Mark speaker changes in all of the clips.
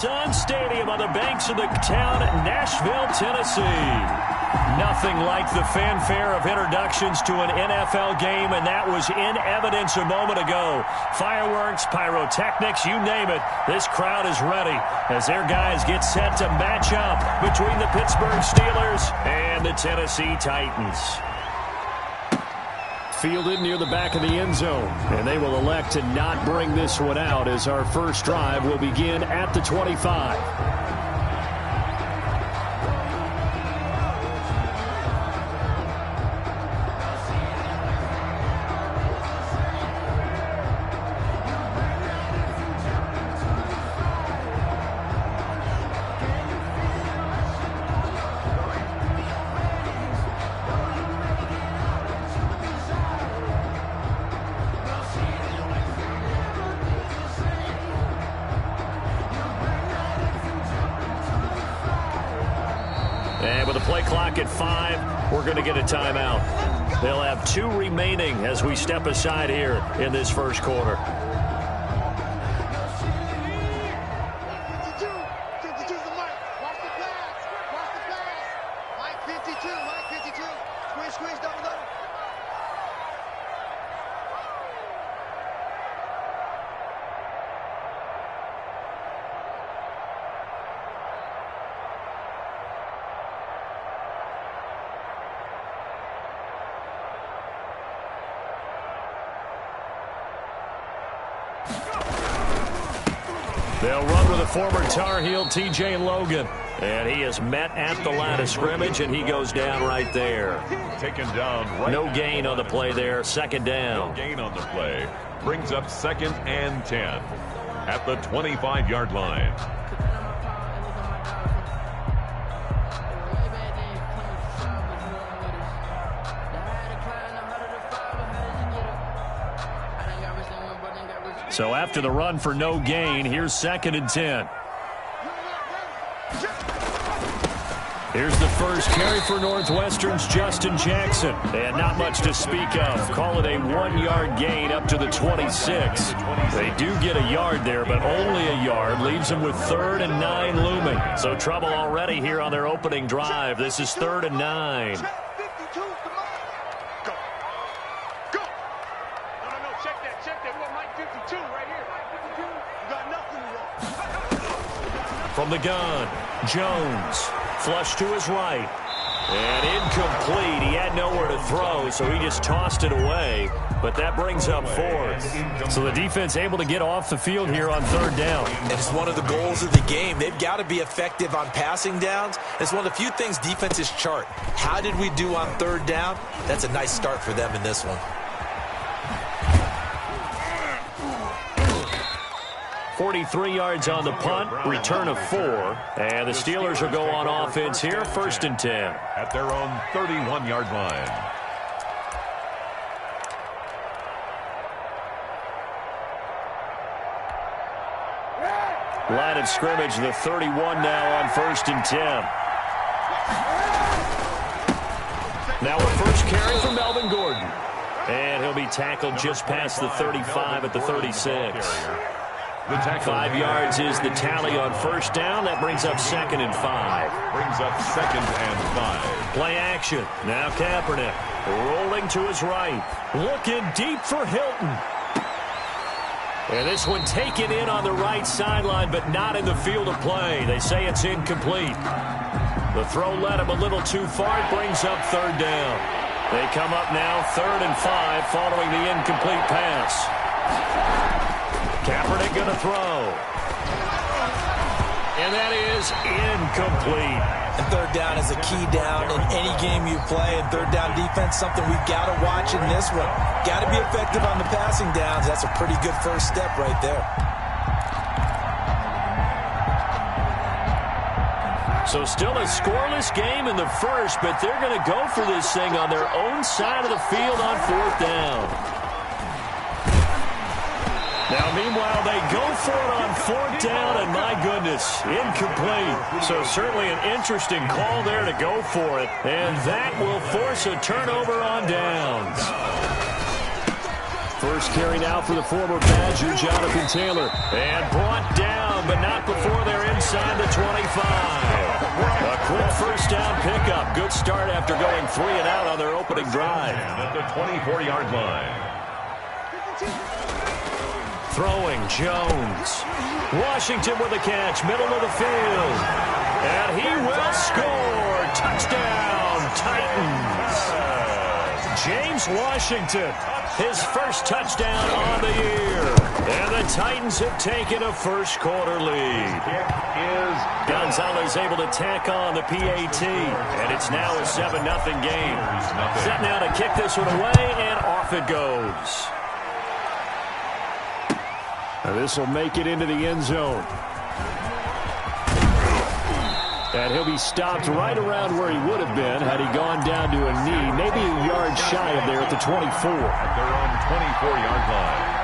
Speaker 1: Sun Stadium on the banks of the town Nashville, Tennessee. Nothing like the fanfare of introductions to an NFL game, and that was in evidence a moment ago. Fireworks, pyrotechnics, you name it. This crowd is ready as their guys get set to match up between the Pittsburgh Steelers and the Tennessee Titans. Fielded near the back of the end zone, and they will elect to not bring this one out as our first drive will begin at the 25. And with the play clock at 5, we're going to get a timeout. They'll have 2 remaining as we step aside here in this first quarter. They'll run with a former Tar Heel, T.J. Logan. And he is met at the line of scrimmage, and he goes down right there.
Speaker 2: Taken down right.
Speaker 1: No gain on the play there. Second down.
Speaker 2: No gain on the play. Brings up 2nd and 10 at the 25-yard line.
Speaker 1: So after the run for no gain, here's 2nd and 10. Here's the first carry for Northwestern's Justin Jackson. And not much to speak of. Call it a 1-yard gain up to the 26. They do get a yard there, but only a yard. Leaves them with 3rd and 9 looming. So trouble already here on their opening drive. This is 3rd and 9. From the gun, Jones, flush to his right, and incomplete. He had nowhere to throw, so he just tossed it away, but that brings up 4th. So the defense able to get off the field here on 3rd down.
Speaker 3: And it's one of the goals of the game. They've got to be effective on passing downs. It's one of the few things defenses chart. How did we do on 3rd down? That's a nice start for them in this one.
Speaker 1: 43 yards on the punt, return of 4, and the Steelers will go on offense here, 1st and 10.
Speaker 2: At their own 31-yard line.
Speaker 1: Line of scrimmage, the 31 now on 1st and 10. Now a first carry from Melvin Gordon. And he'll be tackled just past the 35 at the 36. 5 yards is the tally on 1st down. That brings up 2nd and 5.
Speaker 2: Brings up 2nd and 5.
Speaker 1: Play action. Now Kaepernick rolling to his right. Looking deep for Hilton. And this one taken in on the right sideline, but not in the field of play. They say it's incomplete. The throw led him a little too far. It brings up 3rd down. They come up now 3rd and 5 following the incomplete pass. Kaepernick going to throw. And that is incomplete.
Speaker 3: And 3rd down is a key down in any game you play. And 3rd down defense, something we've got to watch in this one. Got to be effective on the passing downs. That's a pretty good first step right there.
Speaker 1: So still a scoreless game in the first, but they're going to go for this thing on their own side of the field on 4th down. Now, meanwhile, they go for it on 4th down, and my goodness, incomplete. So certainly an interesting call there to go for it, and that will force a turnover on downs. First carry now for the former Badger, Jonathan Taylor. And brought down, but not before they're inside the 25. A quick first down pickup. Good start after going 3 and out on their opening drive.
Speaker 2: At the 24-yard line.
Speaker 1: Throwing Jones. Washington with a catch, middle of the field. And he will score. Touchdown, Titans. James Washington, his first touchdown on the year. And the Titans have taken a first-quarter lead. Gonzalez able to tack on the PAT, and it's now a 7-0 game. Set now to kick this one away, and off it goes. And this will make it into the end zone. And he'll be stopped right around where he would have been had he gone down to a knee, maybe a yard shy of there at the 24.
Speaker 2: At their own 24-yard line.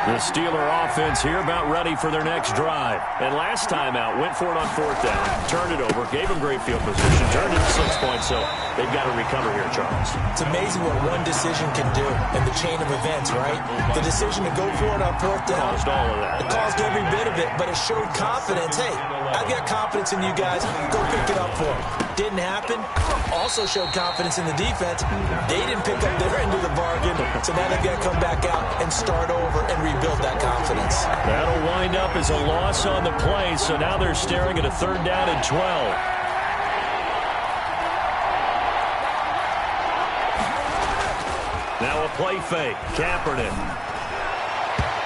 Speaker 1: The Steeler offense here about ready for their next drive. And last time out, went for it on 4th down, turned it over, gave them great field position, turned it to 6 points, so they've got to recover here, Charles.
Speaker 3: It's amazing what one decision can do in the chain of events, right? The decision to go for it on 4th down.
Speaker 1: Caused all of that.
Speaker 3: It caused every bit of it, but it showed confidence. Hey, I've got confidence in you guys. Go pick it up for them. Didn't happen. Also showed confidence in the defense. They didn't pick up their end of the bargain, so now they've got to come back out and start over and rebuild that confidence.
Speaker 1: That'll wind up as a loss on the play, so now they're staring at a 3rd down and 12. Now a play fake. Kaepernick.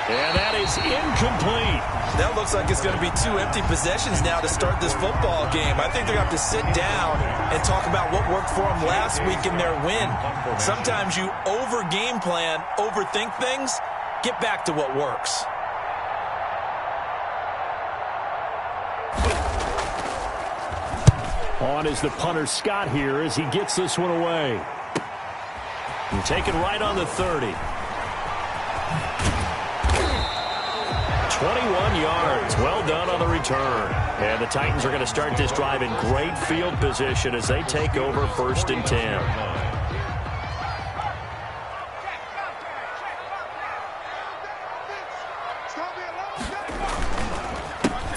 Speaker 1: And that is incomplete.
Speaker 3: That looks like it's going to be 2 empty possessions now to start this football game. I think they're going to have to sit down and talk about what worked for them last week in their win. Sometimes you over-game plan, overthink things. Get back to what works.
Speaker 1: On is the punter Scott here as he gets this one away. And taken right on the 30. 21 yards. Well done on the return. And the Titans are going to start this drive in great field position as they take over 1st and 10.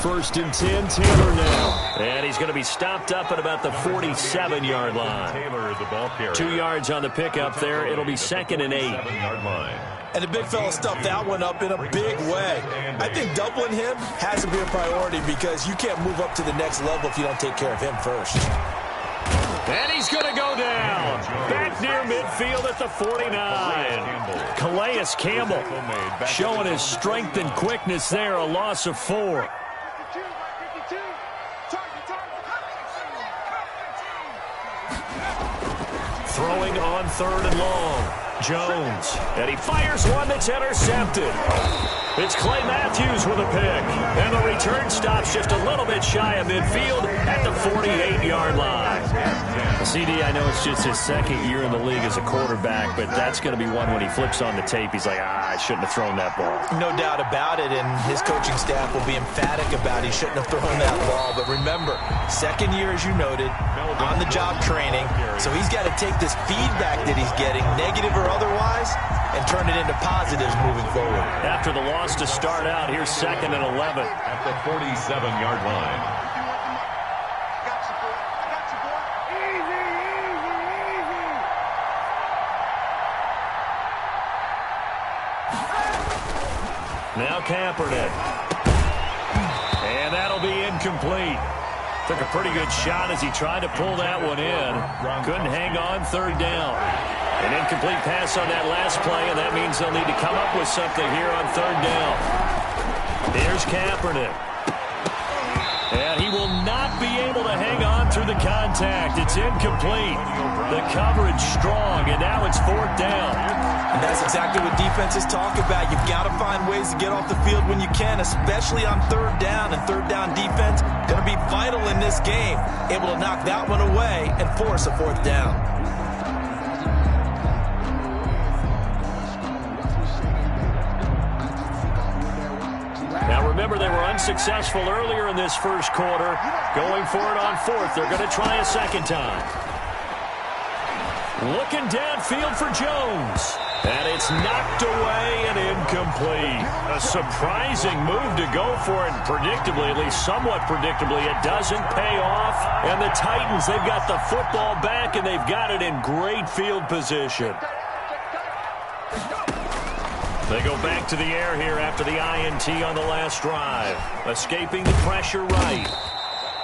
Speaker 1: 1st and 10, Taylor now. And he's going to be stopped up at about the 47-yard line.
Speaker 2: Taylor, the ball carrier.
Speaker 1: 2 yards on the pickup there. It'll be 2nd and 8.
Speaker 2: 7-yard line.
Speaker 3: And the big fella stuffed that one up in a big way. I think doubling him has to be a priority because you can't move up to the next level if you don't take care of him first.
Speaker 1: And he's going to go down. Back near midfield at the 49. Calais Campbell showing his strength and quickness there. A loss of 4. Throwing on 3rd and long. Jones. And he fires one that's intercepted. It's Clay Matthews with a pick. And the return stops just a little bit shy of midfield at the 48-yard line. CD, I know it's just his 2nd year in the league as a quarterback, but that's going to be one when he flips on the tape. He's like, I shouldn't have thrown that ball.
Speaker 3: No doubt about it, and his coaching staff will be emphatic about he shouldn't have thrown that ball. But remember, 2nd year, as you noted, on-the-job training. So he's got to take this feedback that he's getting, negative or otherwise, and turn it into positives moving forward.
Speaker 1: After the loss to start out, here's 2nd and 11.
Speaker 2: At the 47-yard line.
Speaker 1: Now Kaepernick. And that'll be incomplete. Took a pretty good shot as he tried to pull that one in. Couldn't hang on 3rd down. An incomplete pass on that last play, and that means they'll need to come up with something here on 3rd down. Here's Kaepernick. And he will not be able to hang on through the contact. It's incomplete. The coverage strong, and now it's 4th down.
Speaker 3: And that's exactly what defenses talk about. You've got to find ways to get off the field when you can, especially on 3rd down. And 3rd down defense going to be vital in this game. Able to knock that one away and force a 4th down.
Speaker 1: Now remember, they were unsuccessful earlier in this first quarter. Going for it on 4th. They're going to try a 2nd time. Looking downfield for Jones. And it's knocked away and incomplete. A surprising move to go for it. Predictably, at least somewhat predictably, it doesn't pay off. And the Titans, they've got the football back, and they've got it in great field position. They go back to the air here after the INT on the last drive. Escaping the pressure right.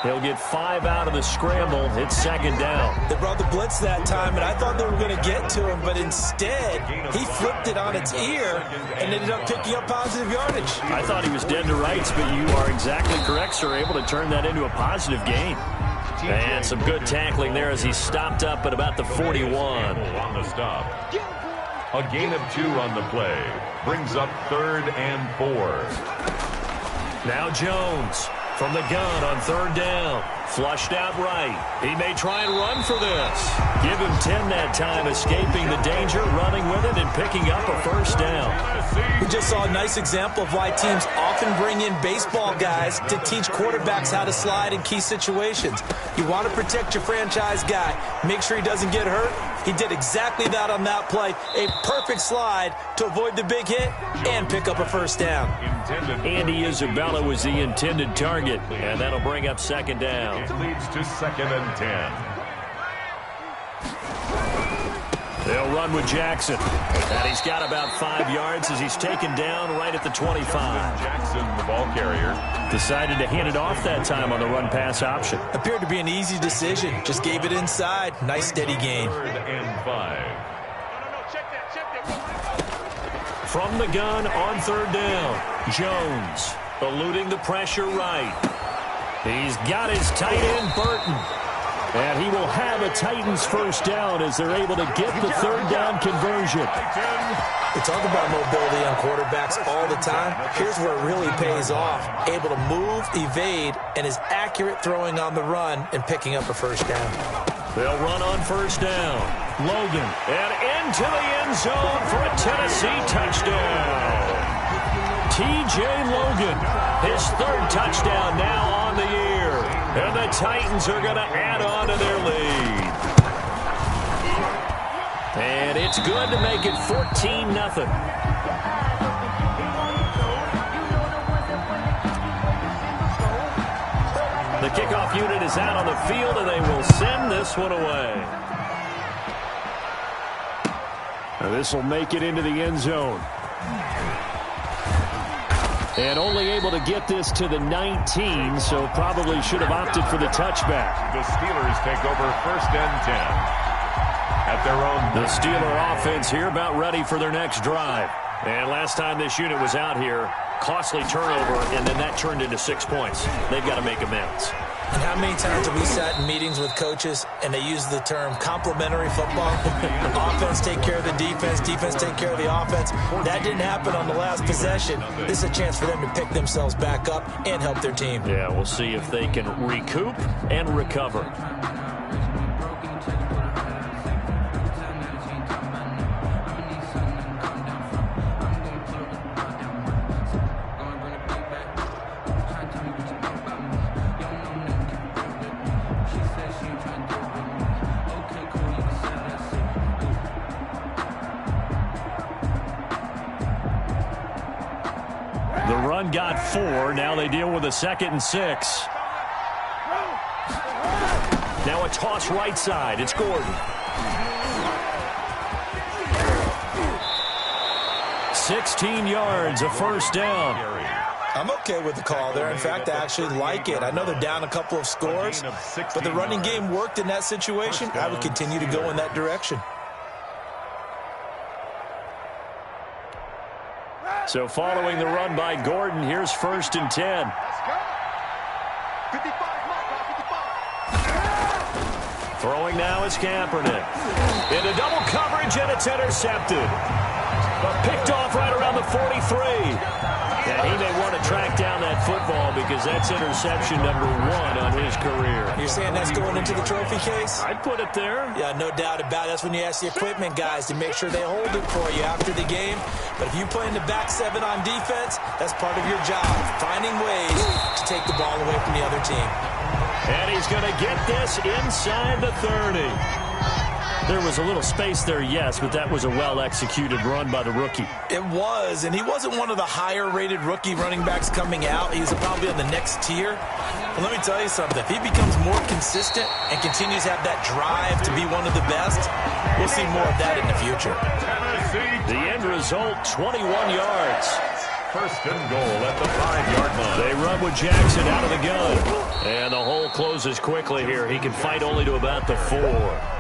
Speaker 1: He'll get 5 out of the scramble. It's second down.
Speaker 3: They brought the blitz that time, and I thought they were going to get to him, but instead, he flipped it on its ear and ended up picking up positive yardage.
Speaker 1: I thought he was dead to rights, but you are exactly correct, sir. Able to turn that into a positive gain. And some good tackling there as he stopped up at about the 41.
Speaker 2: On the stop. A gain of 2 on the play. Brings up 3rd and 4.
Speaker 1: Now Jones. From the gun on 3rd down. Flushed out right. He may try and run for this. Give him 10 that time, escaping the danger, running with it, and picking up a first down.
Speaker 3: We just saw a nice example of why teams often bring in baseball guys to teach quarterbacks how to slide in key situations. You want to protect your franchise guy. Make sure he doesn't get hurt. He did exactly that on that play. A perfect slide to avoid the big hit and pick up a first down.
Speaker 1: Andy Isabella was the intended target, and that'll bring up second down.
Speaker 2: It leads to 2nd and 10.
Speaker 1: They'll run with Jackson. And he's got about 5 yards as he's taken down right at the 25.
Speaker 2: Jackson, the ball carrier.
Speaker 1: Decided to hand it off that time on the run-pass option.
Speaker 3: Appeared to be an easy decision. Just gave it inside. Nice steady gain.
Speaker 2: 3rd and 5.
Speaker 1: From the gun on 3rd down. Jones eluding the pressure right. He's got his tight end, Burton. And he will have a Titans first down as they're able to get the 3rd down conversion.
Speaker 3: We talk about mobility on quarterbacks all the time. Here's where it really pays off. Able to move, evade, and is accurate throwing on the run and picking up a first down.
Speaker 1: They'll run on 1st down. Logan. And into the end zone for a Tennessee touchdown. T.J. Logan, his 3rd touchdown now on the year. And the Titans are going to add on to their lead. And it's good to make it 14-0. The kickoff unit is out on the field, and they will send this one away. Now this will make it into the end zone. And only able to get this to the 19, so probably should have opted for the touchback.
Speaker 2: The Steelers take over 1st and 10. At their own.
Speaker 1: The Steeler offense here about ready for their next drive. And last time this unit was out here, costly turnover, and then that turned into 6 points. They've got to make amends.
Speaker 3: And how many times have we sat in meetings with coaches and they use the term complementary football? Offense take care of the defense, defense take care of the offense. That didn't happen on the last possession. This is a chance for them to pick themselves back up and help their team.
Speaker 1: Yeah, we'll see if they can recoup and recover. Got 4. Now they deal with a 2nd and 6. Now a toss right side. It's Gordon. 16 yards, a first down.
Speaker 3: I'm okay with the call there. In fact, I actually like it. I know they're down a couple of scores, but the running game worked in that situation. I would continue to go in that direction.
Speaker 1: So following the run by Gordon, here's 1st and 10. Throwing now is Kaepernick. Into double coverage, and it's intercepted. But picked off right around the 43. And he may want to track down that football because that's interception number 1 on his career.
Speaker 3: You're saying that's going into the trophy case?
Speaker 1: I'd put it there.
Speaker 3: Yeah, no doubt about it. That's when you ask the equipment guys to make sure they hold it for you after the game. But if you play in the back 7 on defense, that's part of your job, finding ways to take the ball away from the other team.
Speaker 1: And he's going to get this inside the 30. There was a little space there, yes, but that was a well-executed run by the rookie.
Speaker 3: It was, and he wasn't one of the higher-rated rookie running backs coming out. He's probably on the next tier. But let me tell you something. If he becomes more consistent and continues to have that drive to be one of the best, we'll see more of that in the future.
Speaker 1: The end result, 21 yards.
Speaker 2: First and goal at the 5-yard line.
Speaker 1: They run with Jackson out of the gun. And the hole closes quickly here. He can fight only to about the 4.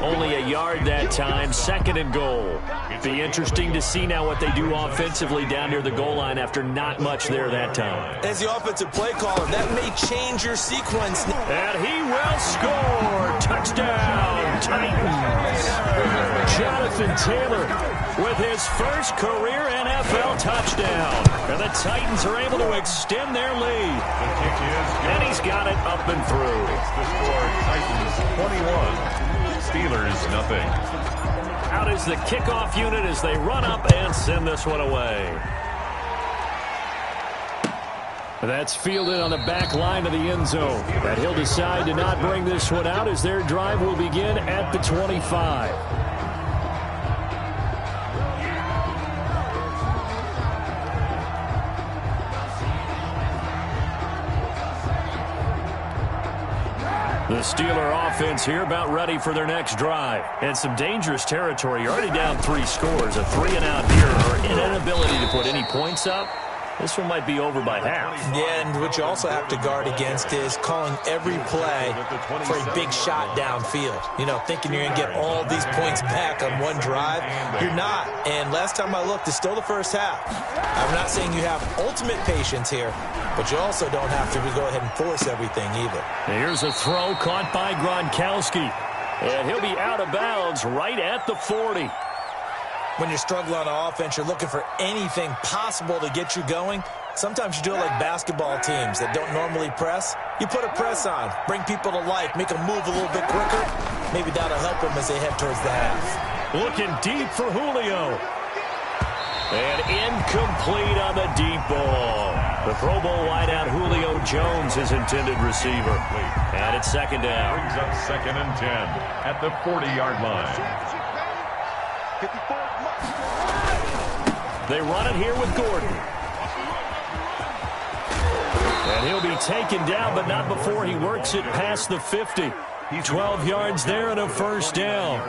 Speaker 1: Only a yard that time, second and goal. Be interesting to see now what they do offensively down near the goal line after not much there that time.
Speaker 3: As the offensive play caller, that may change your sequence.
Speaker 1: And he will score. Touchdown, Titans. Jonathan Taylor with his first career NFL touchdown. And the Titans are able to extend their lead. And he's got it up and through.
Speaker 2: The score, Titans 21. Steelers, nothing.
Speaker 1: Out is the kickoff unit as they run up and send this one away. That's fielded on the back line of the end zone. But he'll decide to not bring this one out as their drive will begin at the 25. The Steeler offense here about ready for their next drive. And some dangerous territory. You're already down 3 scores. A 3-and-out here or an inability to put any points up. This one might be over by half.
Speaker 3: Yeah, and what you also have to guard against is calling every play for a big shot downfield. You know, thinking you're going to get all these points back on one drive. You're not. And last time I looked, it's still the first half. I'm not saying you have ultimate patience here, but you also don't have to go ahead and force everything either.
Speaker 1: Here's a throw caught by Gronkowski. And he'll be out of bounds right at the 40.
Speaker 3: When you're struggling on offense, you're looking for anything possible to get you going. Sometimes you do it like basketball teams that don't normally press. You put a press on, bring people to life, make them move a little bit quicker. Maybe that'll help them as they head towards the half.
Speaker 1: Looking deep for Julio. And incomplete on the deep ball. The Pro Bowl wideout Julio Jones, his intended receiver. And it's second down.
Speaker 2: Brings up second and 10 at the 40-yard line.
Speaker 1: They run it here with Gordon. And he'll be taken down, but not before he works it past the 50. 12 yards there and a first down.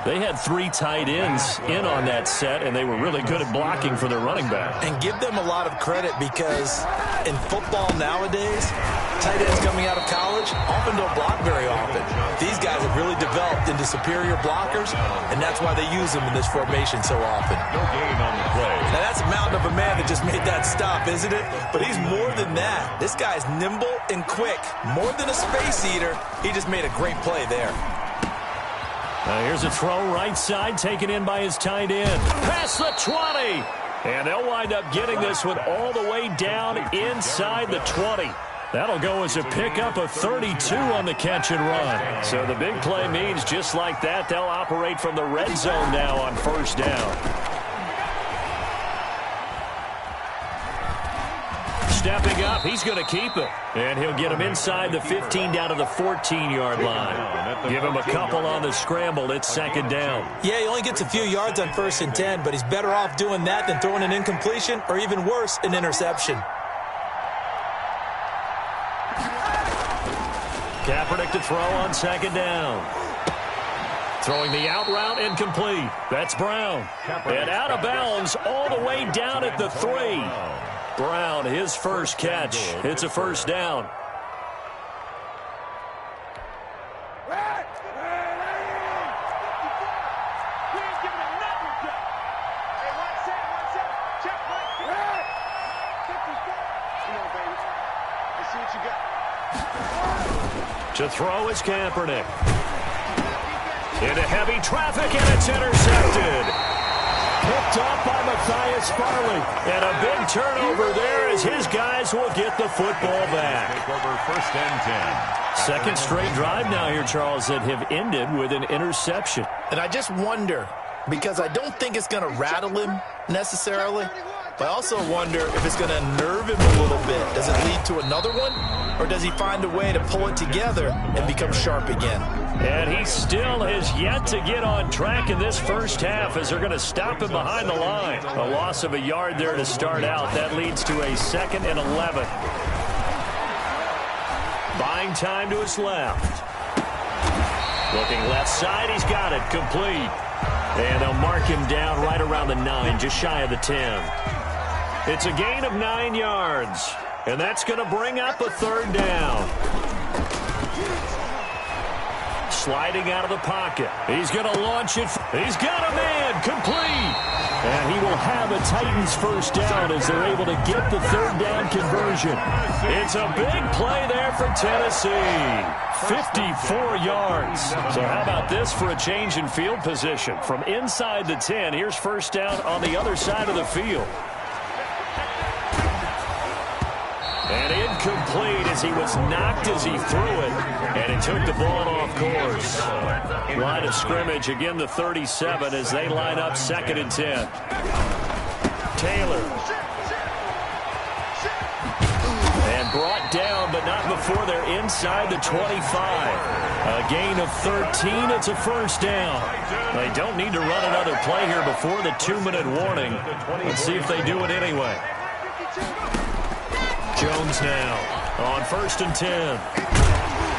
Speaker 1: They had 3 tight ends in on that set, and they were really good at blocking for their running back.
Speaker 3: And give them a lot of credit because in football nowadays, tight ends coming out of college often don't block very often. These guys have really developed into superior blockers, and that's why they use them in this formation so often.
Speaker 2: No gain on the play.
Speaker 3: Now that's a mountain of a man that just made that stop, isn't it? But he's more than that. This guy's nimble and quick. More than a space eater, he just made a great play there.
Speaker 1: Here's a throw right side taken in by his tight end. Past the 20. And they'll wind up getting this one all the way down inside the 20. That'll go as a pickup of 32 on the catch and run. So the big play means just like that, they'll operate from the red zone now on first down. Stepping up, he's going to keep it. And he'll get him inside the 15 down to the 14-yard line. Give him a couple on the scramble. It's second down.
Speaker 3: Yeah, he only gets a few yards on first and 10, but he's better off doing that than throwing an incompletion or even worse, an interception.
Speaker 1: Kaepernick to throw on second down. Throwing the out route incomplete. That's Brown. And out of bounds all the way down at the 3. Brown, his first catch. It's a first down. To throw is Kaepernick. Into heavy traffic, and it's intercepted. Picked off by Matthias Farley. And a big turnover there as his guys will get the football back.
Speaker 2: Take over first and 10.
Speaker 1: Second straight drive now here, Charles, that have ended with an interception.
Speaker 3: And I just wonder, because I don't think it's going to rattle him necessarily, But I also wonder if it's going to nerve him a little bit. Does it lead to another one? Or does he find a way to pull it together and become sharp again?
Speaker 1: And he still has yet to get on track in this first half as they're going to stop him behind the line. A loss of a yard there to start out. That leads to a 2nd and 11. Buying time to his left. Looking left side, he's got it. Complete. And they'll mark him down right around the 9, just shy of the 10. It's a gain of 9 yards. And that's going to bring up a 3rd down. Sliding out of the pocket. He's going to launch it. He's got a man. Complete. And he will have a Titans first down as they're able to get the 3rd down conversion. It's a big play there for Tennessee. 54 yards. So how about this for a change in field position? From inside the 10, here's first down on the other side of the field. And incomplete as he was knocked as he threw it. And it took the ball off course. Line of scrimmage, again the 37 as they line up 2nd and 10. Taylor. And brought down, but not before they're inside the 25. A gain of 13, it's a first down. They don't need to run another play here before the 2-minute warning. Let's see if they do it anyway. Jones now on 1st and 10.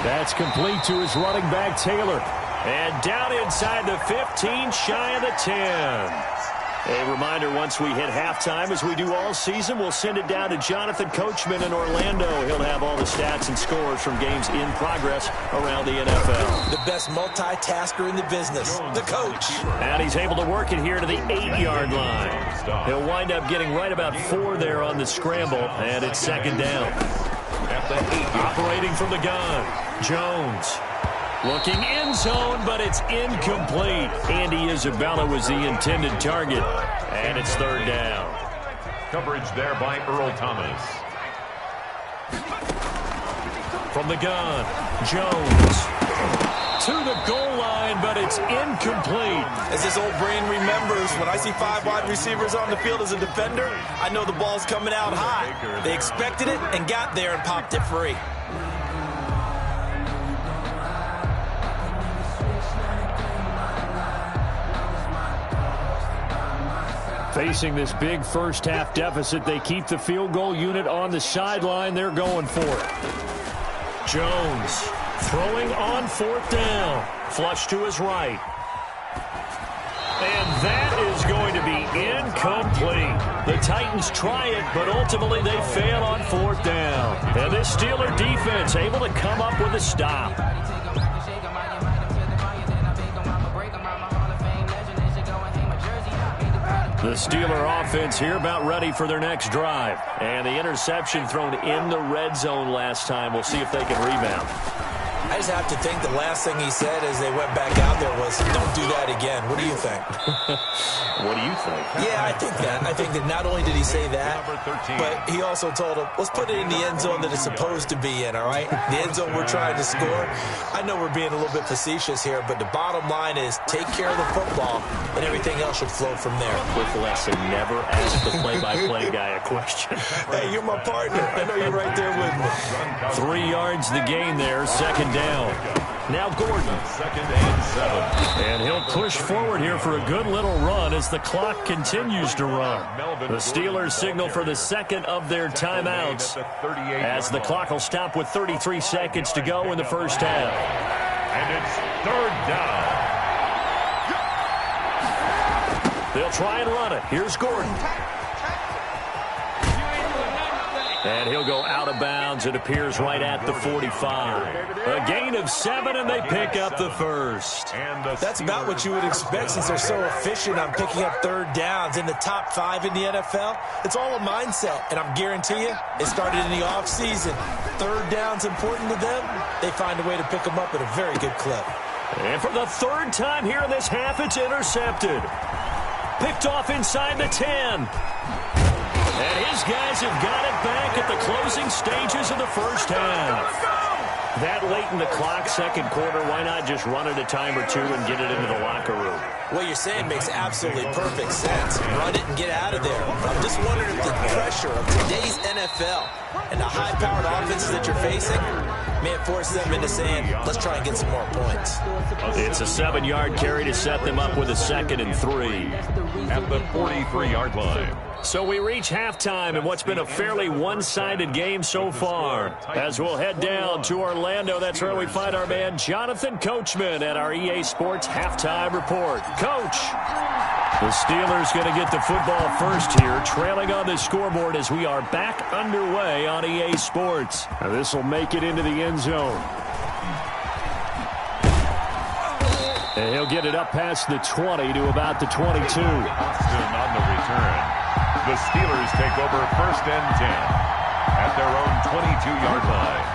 Speaker 1: That's complete to his running back, Taylor. And down inside the 15, shy of the 10. A reminder, once we hit halftime, as we do all season, we'll send it down to Jonathan Coachman in Orlando. He'll have all the stats and scores from games in progress around the NFL.
Speaker 3: The best multitasker in the business, the coach.
Speaker 1: And he's able to work it here to the 8-yard line. He'll wind up getting right about 4 there on the scramble, and it's 2nd down. Operating from the gun, Jones. Looking end zone, but it's incomplete. Andy Isabella was the intended target, and it's 3rd down.
Speaker 2: Coverage there by Earl Thomas.
Speaker 1: From the gun, Jones. To the goal line, but it's incomplete.
Speaker 3: As his old brain remembers, when I see 5 wide receivers on the field as a defender, I know the ball's coming out high. They expected it and got there and popped it free.
Speaker 1: Facing this big first half deficit, they keep the field goal unit on the sideline. They're going for it. Jones throwing on 4th down. Flush to his right. And that is going to be incomplete. The Titans try it, but ultimately they fail on 4th down. And this Steeler defense able to come up with a stop. The Steeler offense here about ready for their next drive. And the interception thrown in the red zone last time. We'll see if they can rebound.
Speaker 3: I just have to think the last thing he said as they went back out there was, don't do that again. What do you think?
Speaker 1: What do you think?
Speaker 3: Yeah, I think that. I think that not only did he say that, but he also told him, let's put it in the end zone that it's supposed to be in, all right? The end zone we're trying to score. I know we're being a little bit facetious here, but the bottom line is take care of the football, and everything else should flow from there.
Speaker 1: Quick lesson, never ask the play-by-play guy a question.
Speaker 3: Hey, you're my partner. I know you're right there with me.
Speaker 1: 3 yards the gain there, 2nd down. Now Gordon.
Speaker 2: 2nd and 7.
Speaker 1: And he'll push forward here for a good little run as the clock continues to run. The Steelers signal for the 2nd of their timeouts as the clock will stop with 33 seconds to go in the first half.
Speaker 2: And it's 3rd down.
Speaker 1: They'll try and run it. Here's Gordon. And he'll go out of bounds. It appears right at the 45. A gain of 7, and they pick up the first.
Speaker 3: That's about what you would expect since they're so efficient on picking up 3rd downs in the top 5 in the NFL. It's all a mindset, and I'm guarantee you it started in the offseason. 3rd down's important to them. They find a way to pick them up at a very good clip.
Speaker 1: And for the 3rd time here in this half, it's intercepted. Picked off inside the 10. And his guys have got it back at the closing stages of the first half. That late in the clock, second quarter, why not just run it a time or two and get it into the locker room?
Speaker 3: What you're saying makes absolutely perfect sense. Run it and get out of there. I'm just wondering if the pressure of today's NFL and the high-powered offenses that you're facing may have forced them into saying, let's try and get some more points.
Speaker 1: It's a 7-yard carry to set them up with a 2nd and 3.
Speaker 2: At the 43-yard line.
Speaker 1: So we reach halftime in what's been a fairly one-sided game so far. As we'll head down to Orlando, that's where we find our man Jonathan Coachman at our EA Sports Halftime Report. Coach, the Steelers going to get the football first here, trailing on the scoreboard as we are back underway on EA Sports. Now this will make it into the end zone. And he'll get it up past the 20 to about the 22.
Speaker 2: Austin on the return. The Steelers take over 1st and 10 at their own 22-yard line.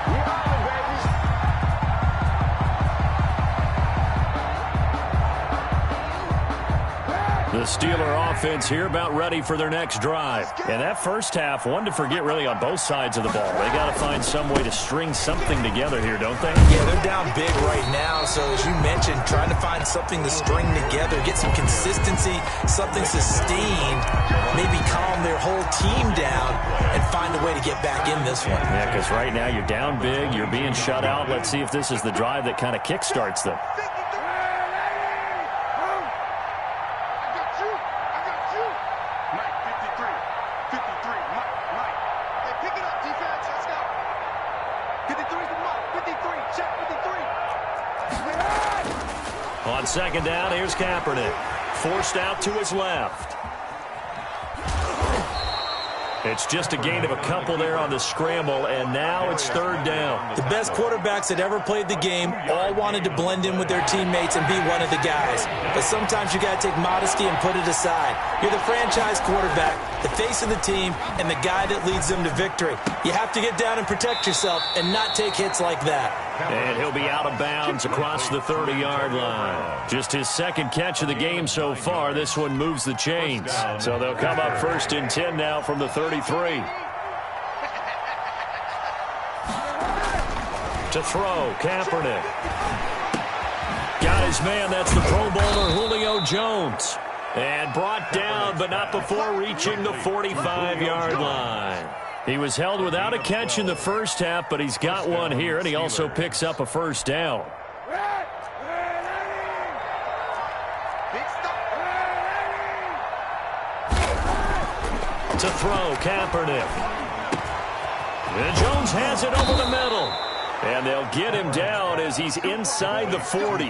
Speaker 1: The Steeler offense here about ready for their next drive. And that first half, one to forget really on both sides of the ball. They got to find some way to string something together here, don't they?
Speaker 3: Yeah, they're down big right now. So as you mentioned, trying to find something to string together, get some consistency, something sustained, maybe calm their whole team down and find a way to get back in this one.
Speaker 1: Yeah, because right now you're down big, you're being shut out. Let's see if this is the drive that kind of kickstarts them. On 2nd down, here's Kaepernick. Forced out to his left. It's just a gain of a couple there on the scramble, and now it's 3rd down.
Speaker 3: The best quarterbacks that ever played the game all wanted to blend in with their teammates and be one of the guys. But sometimes you got to take modesty and put it aside. You're the franchise quarterback, the face of the team, and the guy that leads them to victory. You have to get down and protect yourself and not take hits like that.
Speaker 1: And he'll be out of bounds across the 30-yard line. Just his 2nd catch of the game so far. This one moves the chains. So they'll come up 1st and 10 now from the 33. To throw, Kaepernick. Got his man, that's the Pro Bowler Julio Jones. And brought down, but not before reaching the 45-yard line. He was held without a catch in the first half, but he's got one here, and he also picks up a 1st down. To throw, Kaepernick. And Jones has it over the middle. And they'll get him down as he's inside the 40.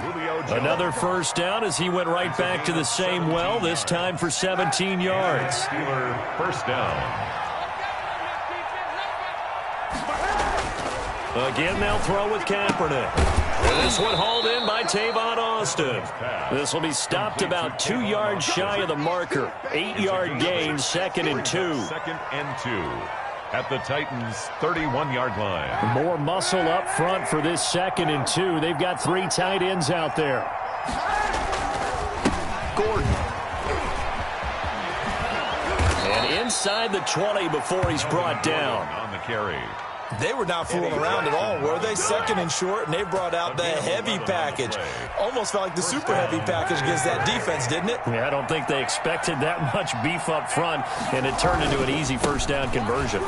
Speaker 1: Another 1st down as he went right back to the same well, this time for 17 yards.
Speaker 2: Steeler 1st down.
Speaker 1: Again, they'll throw with Kaepernick. And this one hauled in by Tavon Austin. This will be stopped about 2 yards shy of the marker. 8-yard gain, 2nd and 2.
Speaker 2: 2nd and 2 at the Titans' 31-yard line.
Speaker 1: More muscle up front for this 2nd and 2. They've got 3 tight ends out there. Gordon. And inside the 20 before he's brought down.
Speaker 2: On the carry.
Speaker 3: They were not fooling around at all, were they? 2nd and short, and they brought out the heavy package. Almost felt like the super heavy package against that defense, didn't it?
Speaker 1: Yeah, I don't think they expected that much beef up front, and it turned into an easy 1st down conversion.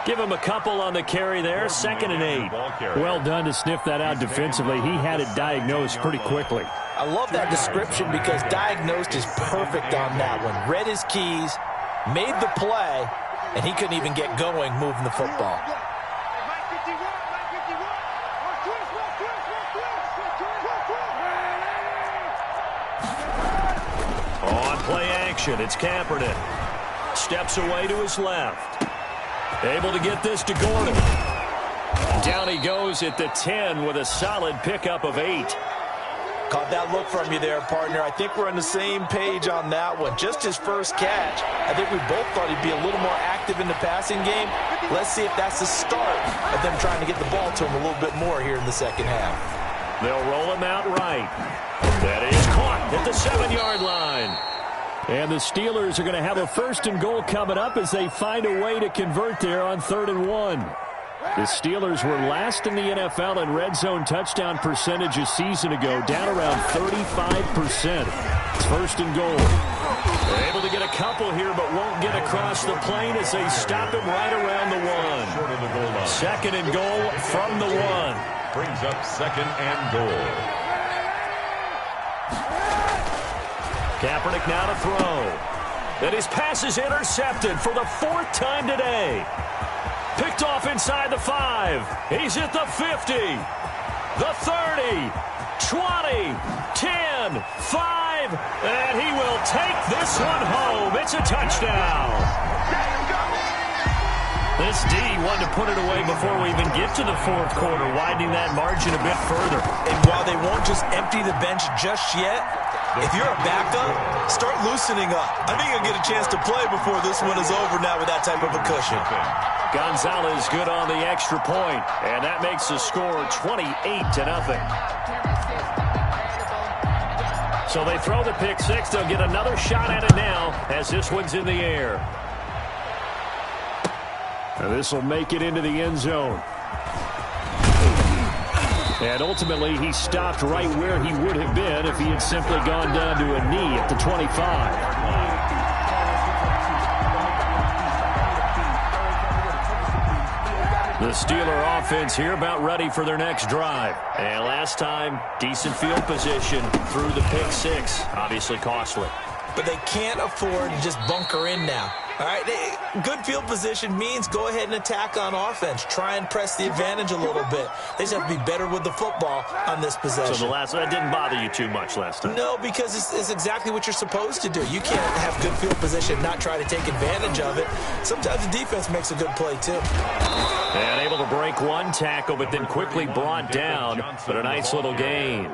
Speaker 1: Give him a couple on the carry there, 2nd and 8. Well done to sniff that out defensively. He had it diagnosed pretty quickly.
Speaker 3: I love that description because diagnosed is perfect on that one. Read his keys, made the play, and he couldn't even get going moving the football.
Speaker 1: On play action, it's Kaepernick. Steps away to his left. Able to get this to Gordon. Down he goes at the 10 with a solid pickup of 8.
Speaker 3: Caught that look from you there, partner. I think we're on the same page on that one. Just his first catch. I think we both thought he'd be a little more active in the passing game. Let's see if that's the start of them trying to get the ball to him a little bit more here in the 2nd half.
Speaker 1: They'll roll him out right. That is caught at the 7-yard line. And the Steelers are going to have a 1st and goal coming up as they find a way to convert there on 3rd and 1. The Steelers were last in the NFL in red zone touchdown percentage a season ago, down around 35%. It's first and goal. They're able to get a couple here, but won't get across the plane as they stop him right around the one. Second and goal from the one.
Speaker 2: Brings up second and goal.
Speaker 1: Kaepernick now to throw. And his pass is intercepted for the fourth time today. Picked off inside the 5. He's at the 50. The 30. 20. 10. 5. And he will take this one home. It's a touchdown. This D wanted to put it away before we even get to the fourth quarter, widening that margin a bit further.
Speaker 3: And while they won't just empty the bench just yet, if you're a backup, start loosening up. I think you'll get a chance to play before this one is over now with that type of a cushion.
Speaker 1: Gonzalez good on the extra point, and that makes the score 28-0. So they throw the pick six. They'll get another shot at it now as this one's in the air. And this will make it into the end zone. And ultimately, he stopped right where he would have been if he had simply gone down to a knee at the 25. The Steeler offense here about ready for their next drive. And last time, decent field position through the pick six. Obviously costly.
Speaker 3: But they can't afford to just bunker in now. All right, good field position means go ahead and attack on offense. Try and press the advantage a little bit. They just have to be better with the football on this possession.
Speaker 1: So that didn't bother you too much last time?
Speaker 3: No, because it's exactly what you're supposed to do. You can't have good field position, not try to take advantage of it. Sometimes the defense makes a good play, too.
Speaker 1: And able to break one tackle, but then quickly brought down. But a nice little gain.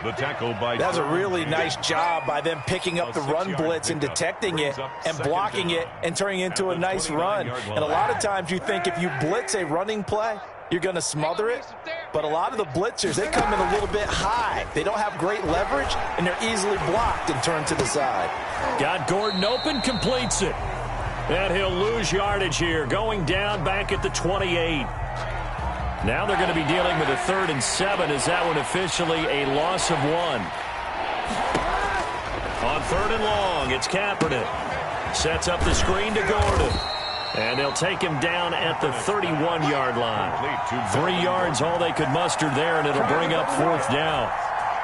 Speaker 2: The tackle by
Speaker 3: That's a really nice job by them picking up the run blitz and detecting it and blocking it and turning it into a nice run. And a lot of times you think if you blitz a running play, you're going to smother it. But a lot of the blitzers, they come in a little bit high. They don't have great leverage, and they're easily blocked and turned to the side.
Speaker 1: Got Gordon open, completes it. And he'll lose yardage here, going down back at the 28. Now they're going to be dealing with a 3rd and 7 as that one officially a loss of 1. On 3rd and long, it's Kaepernick. Sets up the screen to Gordon. And they'll take him down at the 31-yard line. 3 yards, all they could muster there, and it'll bring up 4th down.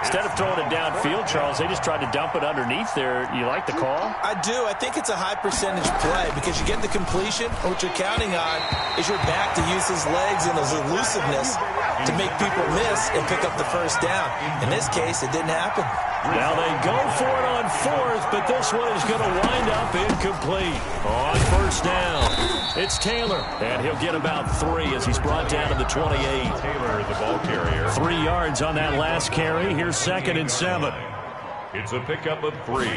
Speaker 1: Instead of throwing it downfield, Charles, they just tried to dump it underneath there. You like the call?
Speaker 3: I do. I think it's a high percentage play because you get the completion, and what you're counting on is your back to use his legs and his elusiveness to make people miss and pick up the first down. In this case, it didn't happen.
Speaker 1: Now they go for it on 4th, but this one is going to wind up incomplete. On 1st down, it's Taylor, and he'll get about 3 as he's brought down to the 28.
Speaker 2: Taylor, the ball carrier.
Speaker 1: 3 yards on that last carry. Here's 2nd and 7.
Speaker 2: It's a pickup of 3.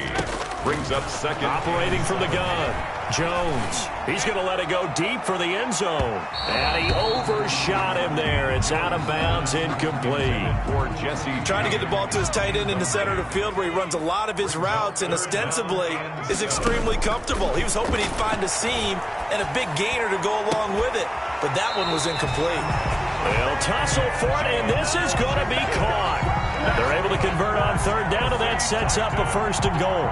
Speaker 2: Brings up second.
Speaker 1: Operating from the gun. Jones. He's going to let it go deep for the end zone. And he overshot him there. It's out of bounds, incomplete.
Speaker 2: For Jesse.
Speaker 3: Trying to get the ball to his tight end in the center of the field where he runs a lot of his routes and ostensibly is extremely comfortable. He was hoping he'd find a seam and a big gainer to go along with it. But that one was incomplete.
Speaker 1: They'll tussle for it, and this is going to be caught. They're able to convert on 3rd down, and that sets up a 1st and goal.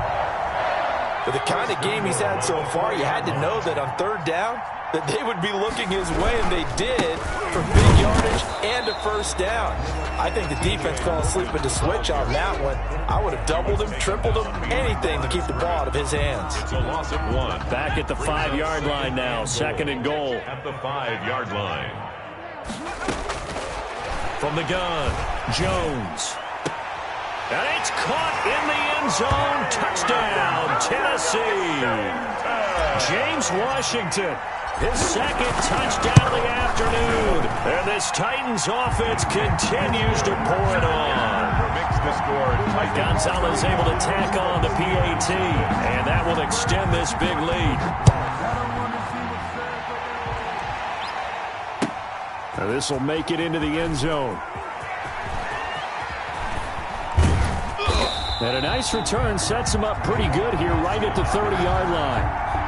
Speaker 3: But the kind of game he's had so far, you had to know that on 3rd down, that they would be looking his way, and they did, for big yardage and a 1st down. I think the defense fell asleep with the switch on that one. I would have doubled him, tripled him, anything to keep the ball out of his hands.
Speaker 2: It's a loss of 1.
Speaker 1: Back at the 5-yard line now, 2nd and goal.
Speaker 2: At the 5-yard line.
Speaker 1: From the gun, Jones. And it's caught in the end zone. Touchdown, Tennessee. James Washington, his 2nd touchdown of the afternoon. And this Titans offense continues to pour it on.
Speaker 2: Makes the score.
Speaker 1: Gonzalez able to tack on the PAT, and that will extend this big lead. Now this will make it into the end zone. And a nice return sets him up pretty good here right at the 30-yard line.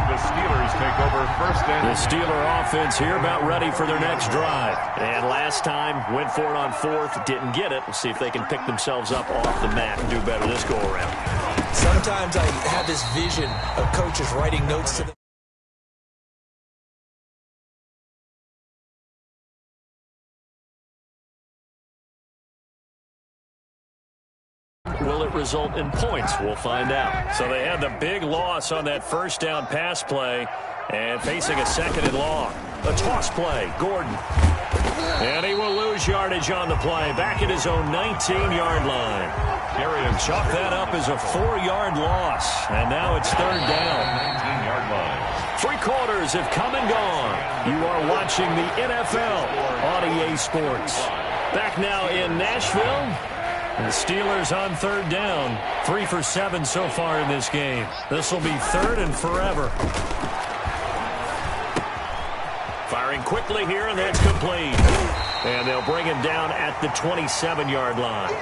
Speaker 2: The Steelers take over first and...
Speaker 1: The Steeler offense here about ready for their next drive. And last time, went for it on fourth, didn't get it. We'll see if they can pick themselves up off the mat and do better this go-around.
Speaker 3: Sometimes I have this vision of coaches writing notes to them.
Speaker 1: Will it result in points? We'll find out. So they had the big loss on that first down pass play and facing a second and long. A toss play, Gordon. And he will lose yardage on the play. Back at his own 19-yard line. Chalk that up as a 4-yard loss. And now it's third down.
Speaker 2: 19-yard line.
Speaker 1: 3 quarters have come and gone. You are watching the NFL on EA Sports. Back now in Nashville. The Steelers on third down. 3 for 7 so far in this game. This will be third and forever. Firing quickly here, and that's complete. And they'll bring him down at the 27-yard line.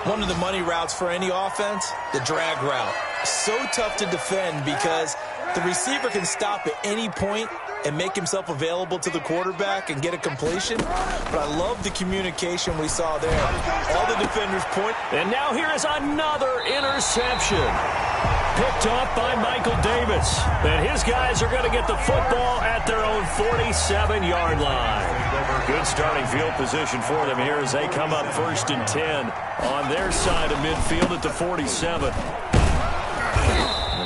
Speaker 3: One of the money routes for any offense, the drag route. So tough to defend because the receiver can stop at any point and make himself available to the quarterback and get a completion. But I love the communication we saw there. All the defenders point.
Speaker 1: And now here is another interception. Picked off by Michael Davis. And his guys are going to get the football at their own 47-yard line. Good starting field position for them here as they come up first and 10 on their side of midfield at the 47.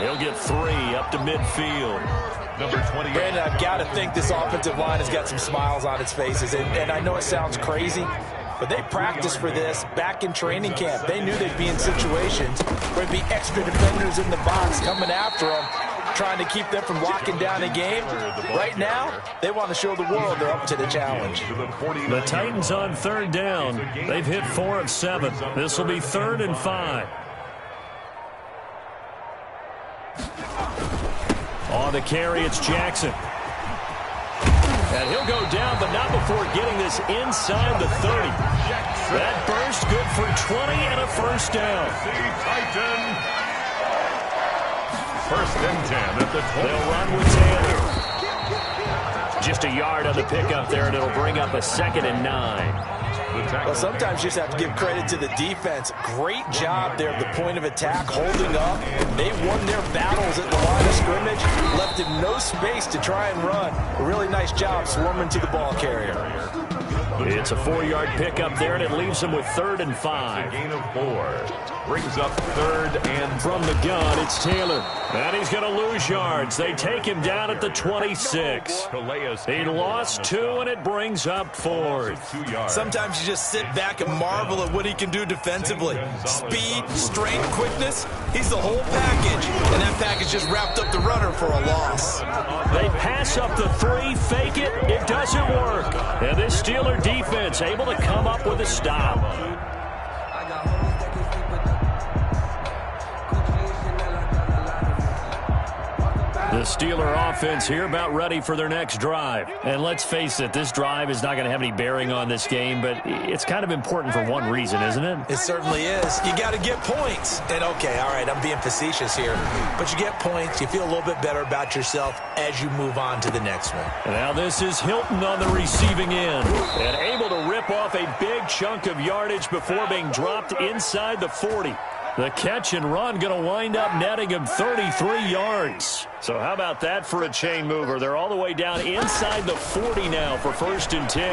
Speaker 1: He'll get 3 up to midfield.
Speaker 2: Number 28.
Speaker 3: Brandon, I've got to think this offensive line has got some smiles on its faces. And I know it sounds crazy, but they practiced for this back in training camp. They knew they'd be in situations where there'd be extra defenders in the box coming after them, trying to keep them from locking down a game. Right now, they want to show the world they're up to the challenge.
Speaker 1: The Titans on third down. They've hit 4 of 7. This will be third and 5. On the carry, it's Jackson. And he'll go down, but not before getting this inside the 30. That burst good for 20 and a first down.
Speaker 2: Titan. First and 10 at the 20.
Speaker 1: They'll run with Taylor. Just a yard on the pickup there, and it'll bring up a second and 9.
Speaker 3: Well, sometimes you just have to give credit to the defense. Great job there at the point of attack, holding up. They won their battles at the line of scrimmage, left him no space to try and run. A really nice job swarming to the ball carrier.
Speaker 1: It's a 4-yard pickup there, and it leaves them with third and 5.
Speaker 2: Gain of 4. Brings up third and...
Speaker 1: From the gun, it's Taylor. And he's going to lose yards. They take him down at the 26. He lost 2, and it brings up 4th.
Speaker 3: Sometimes you just sit back and marvel at what he can do defensively. Speed, strength, quickness. He's the whole package. And that package just wrapped up the runner for a loss.
Speaker 1: They pass up the 3, fake it. It doesn't work. And this Steeler defense able to come up with a stop. The Steeler offense here about ready for their next drive. And let's face it, this drive is not going to have any bearing on this game, but it's kind of important for one reason, isn't it?
Speaker 3: It certainly is. You got to get points. And okay, all right, I'm being facetious here, but you get points, you feel a little bit better about yourself as you move on to the next one.
Speaker 1: And now this is Hilton on the receiving end and able to rip off a big chunk of yardage before being dropped inside the 40. The catch and run going to wind up netting him 33 yards. So how about that for a chain mover? They're all the way down inside the 40 now for first and 10.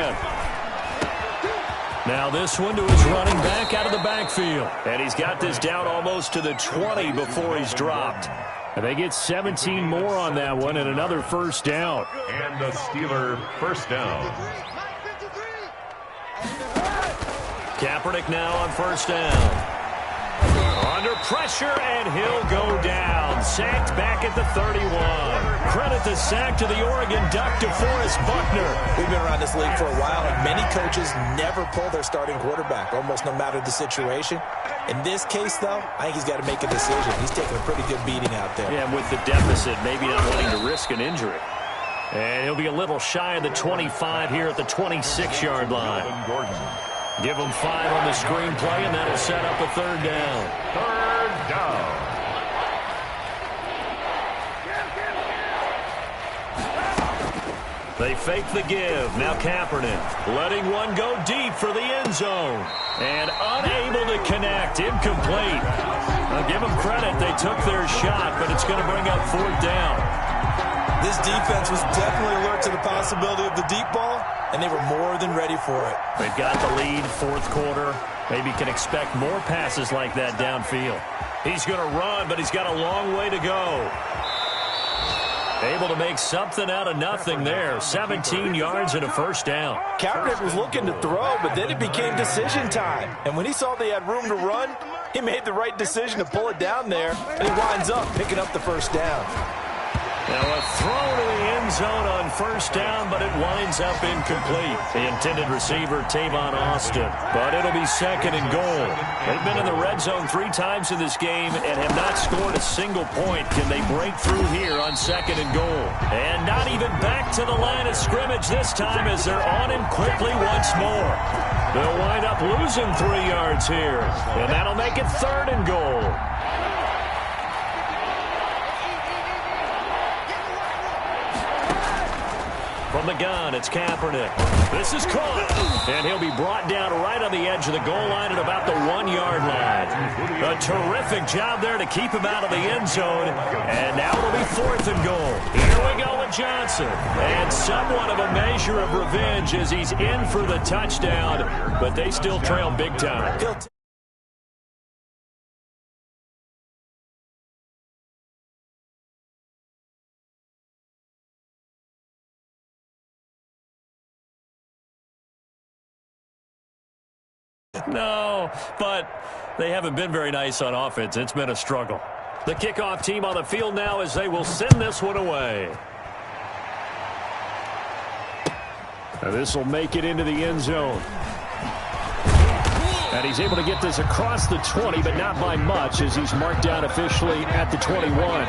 Speaker 1: Now this one to his running back out of the backfield. And he's got this down almost to the 20 before he's dropped. And they get 17 more on that one and another first down.
Speaker 2: And the Steeler first down.
Speaker 1: Kaepernick now on first down. Under pressure, and he'll go down. Sacked back at the 31. Credit the sack to the Oregon Duck, DeForest Buckner.
Speaker 3: We've been around this league for a while, and many coaches never pull their starting quarterback, almost no matter the situation. In this case, though, I think he's got to make a decision. He's taking a pretty good beating out there.
Speaker 1: Yeah, with the deficit, maybe not wanting to risk an injury. And he'll be a little shy of the 25 here at the 26-yard line. Give him 5 on the screenplay, and that'll set up a third down.
Speaker 2: Third down.
Speaker 1: They fake the give. Now Kaepernick letting one go deep for the end zone. And unable to connect. Incomplete. I'll give them credit. They took their shot, but it's going to bring up fourth down.
Speaker 3: This defense was definitely alert to the possibility of the deep ball, and they were more than ready for it.
Speaker 1: They've got the lead, fourth quarter. Maybe can expect more passes like that downfield. He's going to run, but he's got a long way to go. Able to make something out of nothing there. 17 yards and a first down.
Speaker 3: Kaepernick was looking to throw, but then it became decision time. And when he saw they had room to run, he made the right decision to pull it down there, and he winds up picking up the first down.
Speaker 1: Now a throw to the end zone on first down, but it winds up incomplete. The intended receiver, Tavon Austin. But it'll be second and goal. They've been in the red zone 3 times in this game and have not scored a single point. Can they break through here on second and goal? And not even back to the line of scrimmage this time as they're on him quickly once more. They'll wind up losing 3 yards here. And that'll make it third and goal. From the gun, it's Kaepernick. This is caught. And he'll be brought down right on the edge of the goal line at about the 1-yard line. A terrific job there to keep him out of the end zone. And now it'll be fourth and goal. Here we go with Johnson. And somewhat of a measure of revenge as he's in for the touchdown. But they still trail big time. No, but they haven't been very nice on offense. It's been a struggle. The kickoff team on the field now as they will send this one away. Now this will make it into the end zone. And he's able to get this across the 20, but not by much as he's marked down officially at the 21.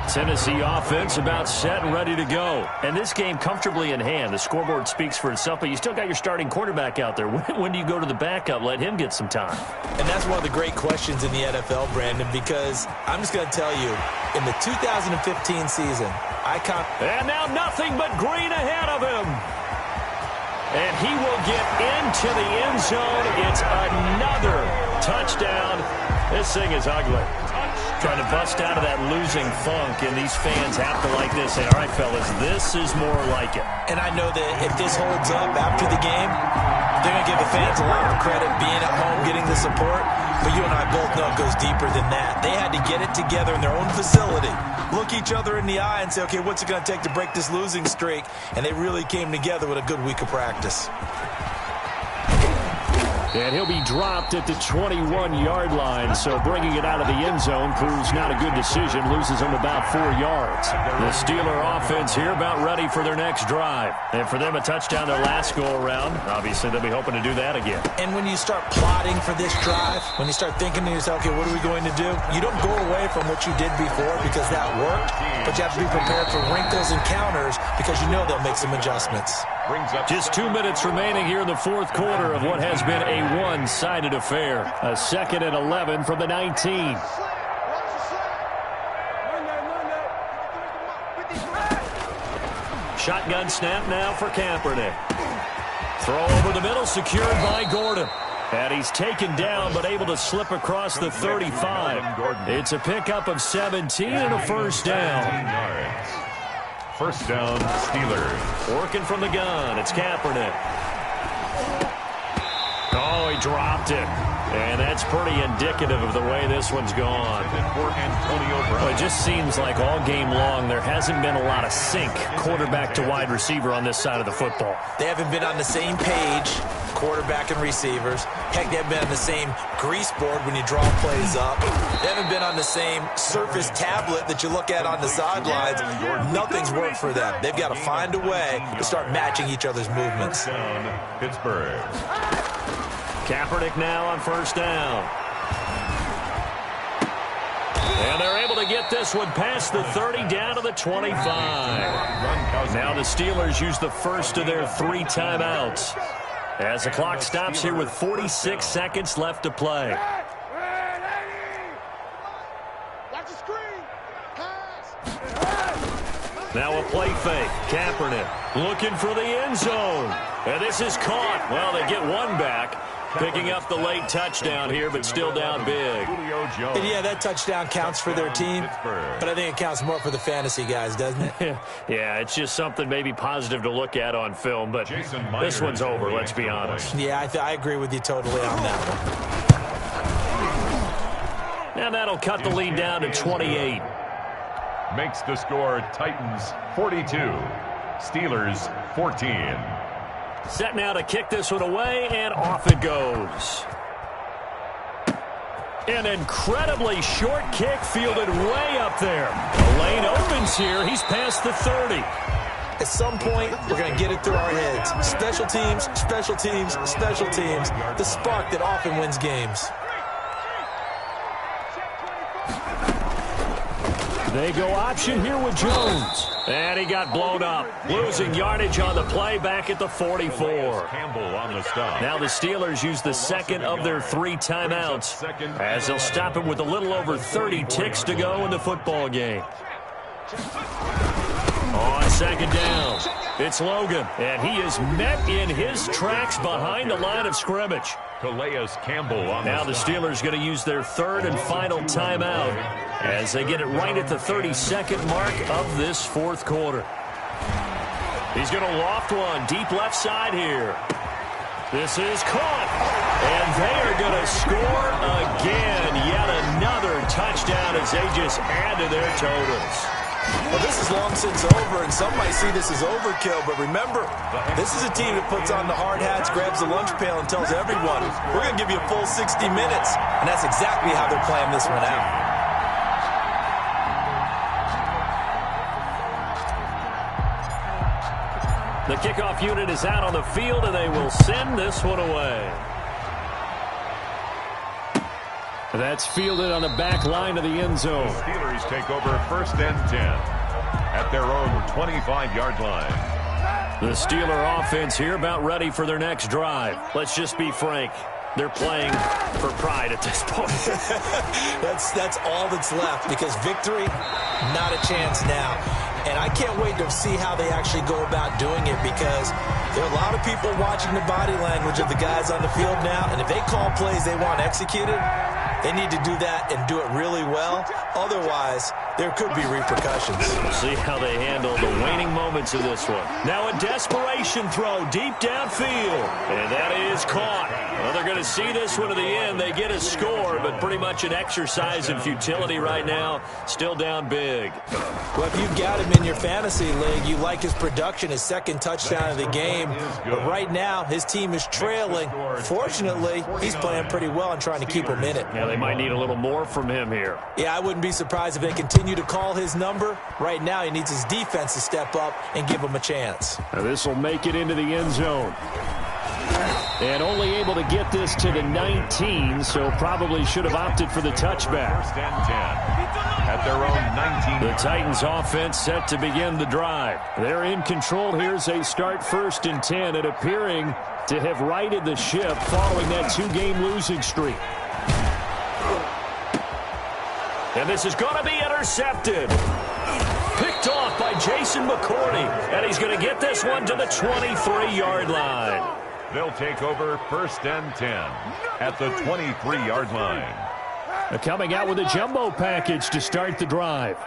Speaker 1: Tennessee offense about set and ready to go. And this game comfortably in hand. The scoreboard speaks for itself, but you still got your starting quarterback out there. When do you go to the backup? Let him get some time.
Speaker 3: And that's one of the great questions in the NFL, Brandon, because I'm just going to tell you, in the 2015 season,
Speaker 1: And now nothing but green ahead of him. And he will get into the end zone. It's another touchdown. This thing is ugly. Trying to bust out of that losing funk, and these fans have to like this. Say, all right, fellas, this is more like it.
Speaker 3: And I know that if this holds up after the game, they're going to give the fans a lot of credit being at home, getting the support. But you and I both know it goes deeper than that. They had to get it together in their own facility, look each other in the eye and say, okay, what's it going to take to break this losing streak? And they really came together with a good week of practice.
Speaker 1: And he'll be dropped at the 21-yard line, so bringing it out of the end zone proves not a good decision, loses him about 4 yards. The Steeler offense here about ready for their next drive. And for them, a touchdown their last go-around. Obviously, they'll be hoping to do that again.
Speaker 3: And when you start plotting for this drive, when you start thinking to yourself, okay, what are we going to do? You don't go away from what you did before because that worked, but you have to be prepared for wrinkles and counters because you know they'll make some adjustments.
Speaker 1: Just 2 minutes remaining here in the fourth quarter of what has been a one-sided affair. A 2nd and 11 from the 19. Shotgun snap now for Kaepernick. Throw over the middle, secured by Gordon. And he's taken down, but able to slip across the 35. It's a pickup of 17 and a first down.
Speaker 2: First down, Steelers.
Speaker 1: Working from the gun, it's Kaepernick. Oh, he dropped it. And that's pretty indicative of the way this one's gone. Well, it just seems like all game long there hasn't been a lot of sync quarterback to wide receiver on this side of the football.
Speaker 3: They haven't been on the same page, quarterback and receivers. Heck, they haven't been on the same grease board when you draw plays up. They haven't been on the same surface tablet that you look at on the sidelines. Nothing's worked for them. They've got to find a way to start matching each other's movements.
Speaker 2: Pittsburgh.
Speaker 1: Kaepernick now on first down. And they're able to get this one past the 30 down to the 25. Now the Steelers use the first of their 3 timeouts as the clock stops here with 46 seconds left to play. Now a play fake. Kaepernick looking for the end zone. And this is caught. Well, they get one back. Picking up the late touchdown here, but still down big.
Speaker 3: And yeah, that touchdown counts for their team, but I think it counts more for the fantasy guys, doesn't it?
Speaker 1: Yeah, it's just something maybe positive to look at on film, but this one's over, let's be honest.
Speaker 3: Yeah, I agree with you totally on that one.
Speaker 1: And that'll cut the lead down to 28.
Speaker 2: Makes the score Titans 42, Steelers 14.
Speaker 1: Set now to kick this one away, and off it goes. An incredibly short kick fielded way up there. The lane opens here. He's past the 30.
Speaker 3: At some point, we're going to get it through our heads. Special teams, special teams, special teams. The spark that often wins games.
Speaker 1: They go option here with Jones. And he got blown up. Losing yardage on the play back at the 44.
Speaker 2: Campbell on the stop.
Speaker 1: Now the Steelers use the second of their 3 timeouts as they'll stop him with a little over 30 ticks to go in the football game. On second down, it's Logan, and he is met in his tracks behind the line of scrimmage.
Speaker 2: Calais Campbell on
Speaker 1: Now the Steelers going to use their 3rd and final timeout as they get it right at the 32nd mark of this 4th quarter. He's going to loft one deep left side here. This is caught, and they are going to score again. Yet another touchdown as they just add to their totals.
Speaker 3: Well, this is long since over, and some might see this as overkill, but remember, this is a team that puts on the hard hats, grabs the lunch pail, and tells everyone, we're going to give you a full 60 minutes, and that's exactly how they're playing this one out.
Speaker 1: The kickoff unit is out on the field, and they will send this one away. That's fielded on the back line of the end zone.
Speaker 2: The Steelers take over 1st and 10 at their own 25-yard line.
Speaker 1: The Steeler offense here about ready for their next drive. Let's just be frank. They're playing for pride at this point.
Speaker 3: That's all that's left, because victory, not a chance now. And I can't wait to see how they actually go about doing it, because there are a lot of people watching the body language of the guys on the field now, and if they call plays they want executed, they need to do that and do it really well. Otherwise, there could be repercussions.
Speaker 1: We'll see how they handle the waning moments of this one. Now a desperation throw deep downfield. And that is caught. Well, they're going to see this one to the end. They get a score, but pretty much an exercise in futility right now. Still down big.
Speaker 3: Well, if you've got him in your fantasy league, you like his production, his 2nd touchdown of the game. But right now, his team is trailing. Fortunately, he's playing pretty well and trying to keep him in it.
Speaker 1: Yeah, they might need a little more from him here.
Speaker 3: Yeah, I wouldn't be surprised if they continue to call his number. Right now, he needs his defense to step up and give him a chance.
Speaker 1: Now this will make it into the end zone. And only able to get this to the 19, so probably should have opted for the touchback.
Speaker 2: 1st and 10 at their own 19.
Speaker 1: The Titans offense set to begin the drive. They're in control here as they start 1st and 10 and appearing to have righted the ship following that 2-game losing streak. And this is going to be intercepted. Picked off by Jason McCourty. And he's going to get this one to the 23-yard line.
Speaker 2: They'll take over 1st and 10 at the 23-yard line.
Speaker 1: Coming out with a jumbo package to start the drive.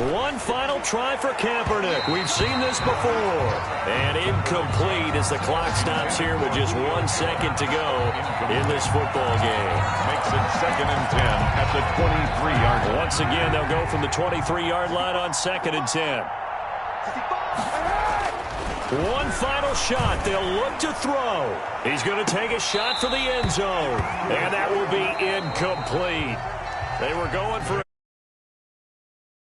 Speaker 1: One final try for Kaepernick. We've seen this before. And incomplete as the clock stops here with just 1 second to go in this football game.
Speaker 2: Makes it 2nd and 10 at the 23-yard line.
Speaker 1: Once again, they'll go from the 23-yard line on 2nd and 10. One final shot. They'll look to throw. He's going to take a shot for the end zone. And that will be incomplete. They were going for